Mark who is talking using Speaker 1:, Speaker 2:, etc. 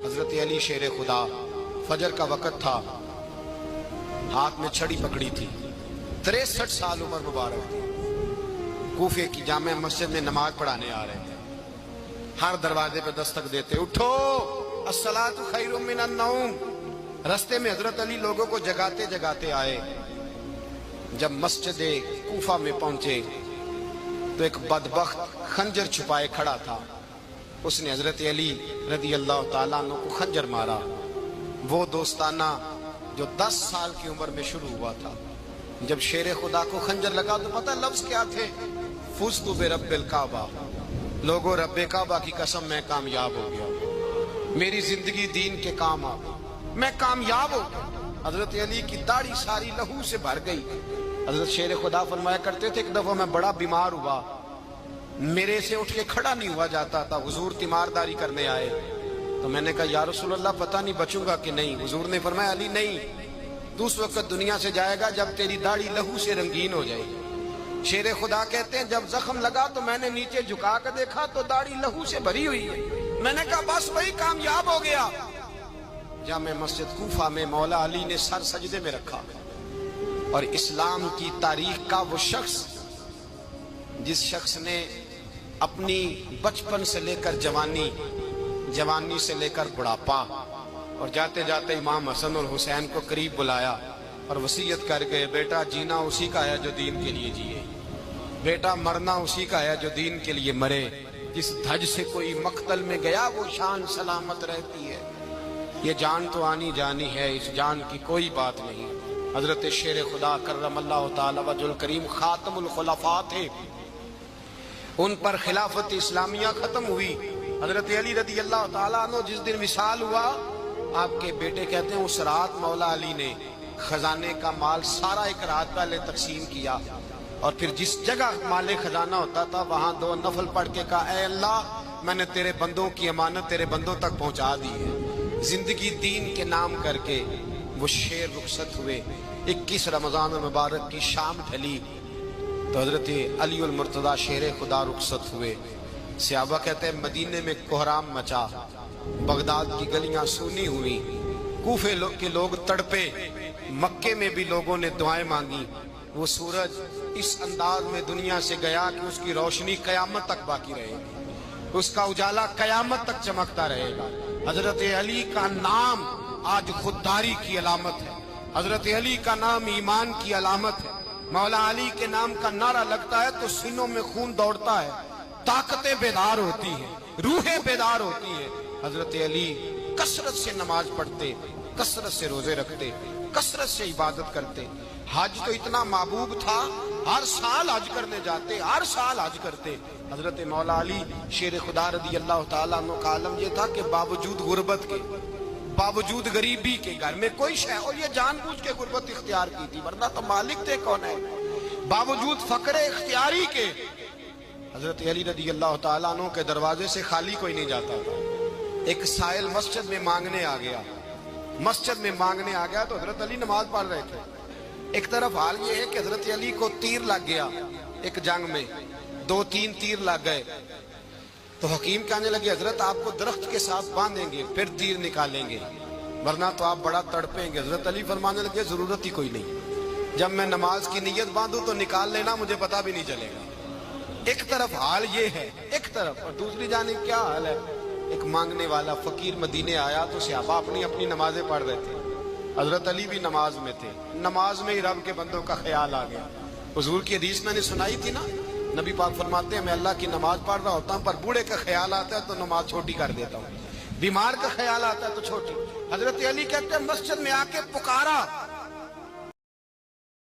Speaker 1: حضرت علی شیر خدا، فجر کا وقت تھا، ہاتھ میں چھڑی پکڑی تھی، 63 سال عمر مبارک تھی، کوفے کی جامع مسجد میں نماز پڑھانے آ رہے تھے۔ ہر دروازے پہ دستک دیتے، اٹھو الصلاۃ خیر من النوم۔ رستے میں حضرت علی لوگوں کو جگاتے جگاتے آئے۔ جب مسجد کوفہ میں پہنچے تو ایک بدبخت خنجر چھپائے کھڑا تھا، اس نے حضرت علی رضی اللہ تعالیٰ عنہ کو خنجر مارا۔ وہ دوستانہ جو 10 سال کی عمر میں شروع ہوا تھا، جب شیر خدا کو خنجر لگا تو پتہ لفظ کیا تھے؟ فزت برب الکعبہ، لوگوں رب کعبہ کی قسم میں کامیاب ہو گیا، میری زندگی دین کے کام آ گئی، میں کامیاب ہو گیا۔ حضرت علی کی داڑھی ساری لہو سے بھر گئی۔ حضرت شیر خدا فرمایا کرتے تھے، ایک دفعہ میں بڑا بیمار ہوا، میرے سے اٹھ کے کھڑا نہیں ہوا جاتا تھا، حضور تیمارداری کرنے آئے تو میں نے کہا یا رسول اللہ پتہ نہیں بچوں گا کہ نہیں۔ حضور نے فرمایا علی نہیں، تو اس وقت دنیا سے جائے گا جب تیری داڑھی لہو سے رنگین ہو جائے گی۔ شیر خدا کہتے ہیں جب زخم لگا تو میں نے نیچے جھکا کر دیکھا تو داڑھی لہو سے بھری ہوئی ہے، میں نے کہا بس وہی کامیاب ہو گیا۔ جامع مسجد کوفہ میں مولا علی نے سر سجدے میں رکھا، اور اسلام کی تاریخ کا وہ شخص جس شخص نے اپنی بچپن سے لے کر جوانی، جوانی سے لے کر بڑھاپا، اور جاتے جاتے امام حسن اور حسین کو قریب بلایا اور وصیت کر کے بیٹا جینا اسی کا ہے جو دین کے لیے جیے، بیٹا مرنا اسی کا ہے جو دین کے لیے مرے، جس دھج سے کوئی مقتل میں گیا وہ شان سلامت رہتی ہے، یہ جان تو آنی جانی ہے، اس جان کی کوئی بات نہیں۔ حضرت شیر خدا کرم اللہ تعالی وجہ الکریم خاتم الخلفاء تھے، ان پر خلافت اسلامیہ ختم ہوئی۔ حضرت علی رضی اللہ تعالیٰ عنہ جس دن وصال ہوا، آپ کے بیٹے کہتے ہیں اس رات مولا علی نے خزانے کا مال سارا ایک رات پہلے تقسیم کیا، اور پھر جس جگہ مال خزانہ ہوتا تھا وہاں 2 نفل پڑھ کے کہا اے اللہ میں نے تیرے بندوں کی امانت تیرے بندوں تک پہنچا دی ہے۔ زندگی دین کے نام کر کے وہ شیر رخصت ہوئے۔ 21 رمضان المبارک کی شام ڈھلی تو حضرت علی المرتضیٰ شیر خدا رخصت ہوئے۔ صحابہ کہتے ہیں مدینے میں کوہرام مچا، بغداد کی گلیاں سونی ہوئی، کوفے کے لوگ تڑپے، مکے میں بھی لوگوں نے دعائیں مانگی۔ وہ سورج اس انداز میں دنیا سے گیا کہ اس کی روشنی قیامت تک باقی رہے گی، اس کا اجالا قیامت تک چمکتا رہے گا۔ حضرت علی کا نام آج خودداری کی علامت ہے، حضرت علی کا نام ایمان کی علامت ہے۔ مولا علی کے نام کا نعرہ لگتا ہے تو سینوں میں خون دوڑتا ہے، طاقتیں بیدار ہوتی ہیں، روحیں بیدار ہوتی ہیں۔ حضرت علی کثرت سے نماز پڑھتے، کثرت سے روزے رکھتے، کثرت سے عبادت کرتے۔ حج تو اتنا محبوب تھا، ہر سال حج کرنے جاتے، ہر سال حج کرتے۔ حضرت مولا علی شیر خدا رضی اللہ تعالیٰ عنہ کا عالم یہ تھا کہ باوجود غربت کے، باوجود غریبی کے، گھر میں کوئی شے، اور یہ جان بوجھ کے غربت اختیار کی تھی ورنہ تو مالک تھے کون ہے، باوجود فقر اختیاری کے حضرت علی رضی اللہ تعالیٰ عنہ کے دروازے سے خالی کوئی نہیں جاتا تھا۔ ایک سائل مسجد میں مانگنے آ گیا، مسجد میں مانگنے آ گیا تو حضرت علی نماز پڑھ رہے تھے۔ ایک طرف حال یہ ہے کہ حضرت علی کو تیر لگ گیا، ایک جنگ میں 2-3 تیر لگ گئے تو حکیم کہنے لگے حضرت آپ کو درخت کے ساتھ باندھیں گے پھر تیر نکالیں گے ورنہ تو آپ بڑا تڑپیں گے۔ حضرت علی فرمانے لگے ضرورت ہی کوئی نہیں، جب میں نماز کی نیت باندھوں تو نکال لینا، مجھے پتہ بھی نہیں چلے گا۔ ایک طرف حال یہ ہے، ایک طرف، اور دوسری جانب کیا حال ہے؟ ایک مانگنے والا فقیر مدینے آیا تو صحابہ اپنی اپنی نمازیں پڑھ رہے تھے، حضرت علی بھی نماز میں تھے۔ نماز میں ہی رب کے بندوں کا خیال آ گیا۔ حضور کی حدیث میں نے سنائی تھی نا، نبی پاک فرماتے ہیں میں اللہ کی نماز پڑھ رہا ہوتا ہوں پر بوڑھے کا خیال آتا ہے تو نماز چھوٹی کر دیتا ہوں، بیمار کا خیال آتا ہے تو چھوٹی۔ حضرت علی کہتے ہیں مسجد میں آ کے پکارا